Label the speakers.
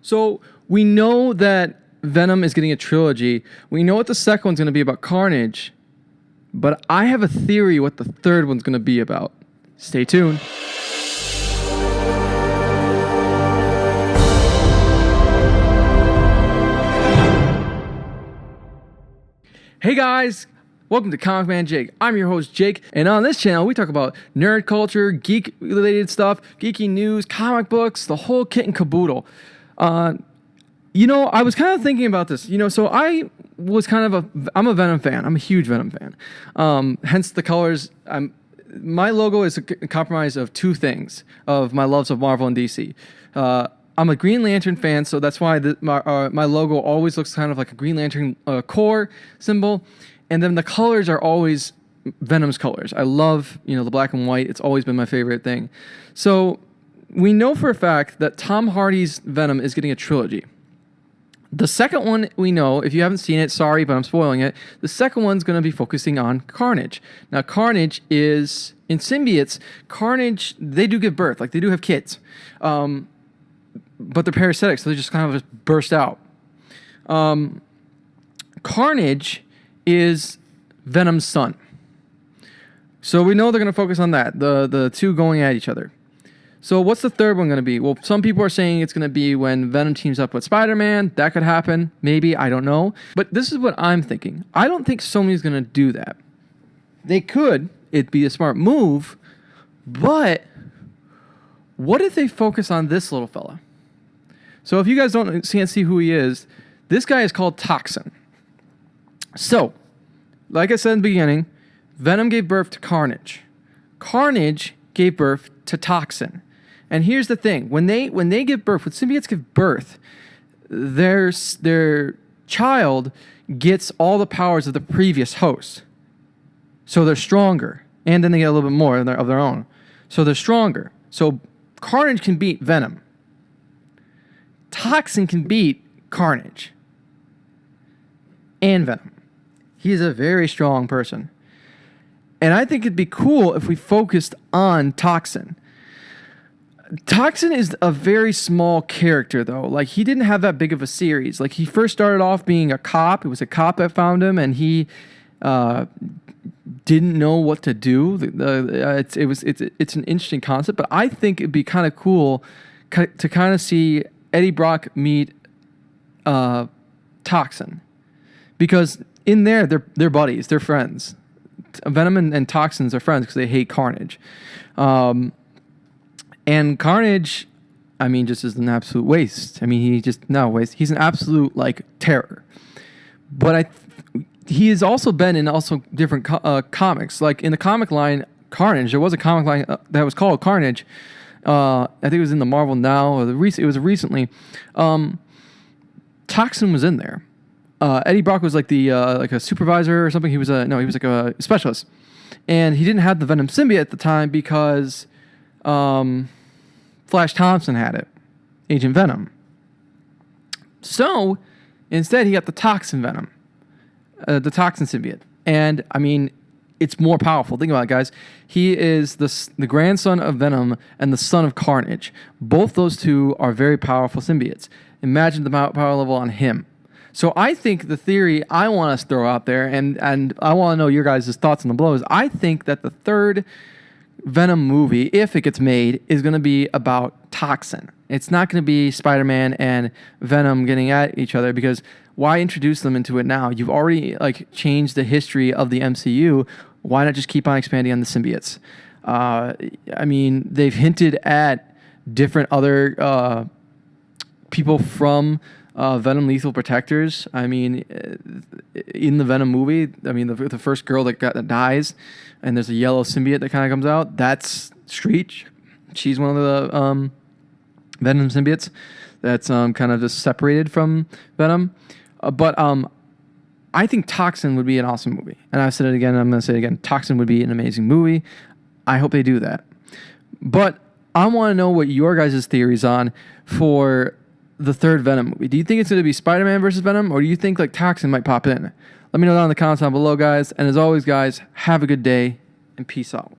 Speaker 1: So we know that Venom is getting a trilogy. We know what the second one's going to be about, Carnage. But I have a theory what the third one's going to be about. Stay tuned. Hey guys, welcome to Comicmanjake. I'm your host Jake, and on this channel we talk about nerd culture, geek related stuff, geeky news, comic books, the whole kit and caboodle. I was kind of thinking about this, so I'm a Venom fan. I'm a huge Venom fan. Hence the colors. My logo is a compromise of two things of my loves of Marvel and DC. I'm a Green Lantern fan, so that's why my logo always looks kind of like a Green Lantern core symbol. And then the colors are always Venom's colors. I love, the black and white. It's always been my favorite thing. So we know for a fact that Tom Hardy's Venom is getting a trilogy. The second one, we know, if you haven't seen it, sorry, but I'm spoiling it. The second one's going to be focusing on Carnage. Now, Carnage is, in symbiotes, Carnage, they do give birth. Like, they do have kids. But they're parasitic, so they just kind of just burst out. Carnage is Venom's son. So we know they're going to focus on that, the two going at each other. So what's the third one going to be? Well, some people are saying it's going to be when Venom teams up with Spider-Man. That could happen. Maybe. I don't know. But this is what I'm thinking. I don't think Sony's going to do that. They could. It'd be a smart move. But what if they focus on this little fella? So if you guys can't see who he is, this guy is called Toxin. So, like I said in the beginning, Venom gave birth to Carnage. Carnage gave birth to Toxin. And here's the thing. When they give birth, when symbiotes give birth, their child gets all the powers of the previous host. So they're stronger. And then they get a little bit more of their own. So they're stronger. So Carnage can beat Venom. Toxin can beat Carnage and Venom. He's a very strong person. And I think it'd be cool if we focused on Toxin. Toxin is a very small character, though. Like, he didn't have that big of a series. Like, he first started off being a cop. It was a cop that found him, and he didn't know what to do. It's an interesting concept, but I think it'd be kind of cool to kind of see Eddie Brock meet Toxin, because in there they're buddies, they're friends. Venom and Toxins are friends because they hate Carnage, and Carnage, just is an absolute waste. He's an absolute absolute terror. But he has also been in different comics. Like in the comic line Carnage, there was a comic line that was called Carnage. I think it was in the Marvel Now, or it was recently. Toxin was in there. Eddie Brock was like a supervisor or something. He was like a specialist, and he didn't have the Venom symbiote at the time because Flash Thompson had it, Agent Venom. So instead, he got the Toxin Venom, the Toxin symbiote, and it's more powerful. Think about it, guys. He is the grandson of Venom and the son of Carnage. Both those two are very powerful symbiotes. Imagine the power level on him. So I think the theory I want us to throw out there, and I want to know your guys' thoughts on the blow, is I think that the third Venom movie, if it gets made, is going to be about Toxin. It's not going to be Spider-Man and Venom getting at each other, because why introduce them into it now? You've already changed the history of the MCU. Why not just keep on expanding on the symbiotes? They've hinted at different other people from Venom Lethal Protectors. In the Venom movie, the first girl that dies, and there's a yellow symbiote that kind of comes out. That's Screech. She's one of the Venom symbiotes that's kind of just separated from Venom. But I think Toxin would be an awesome movie. And I've said it again, and I'm going to say it again. Toxin would be an amazing movie. I hope they do that. But I want to know what your guys' theories on for the third Venom movie. Do you think it's going to be Spider-Man versus Venom, or do you think Toxin might pop in? Let me know down in the comments down below, guys. And as always, guys, have a good day and peace out.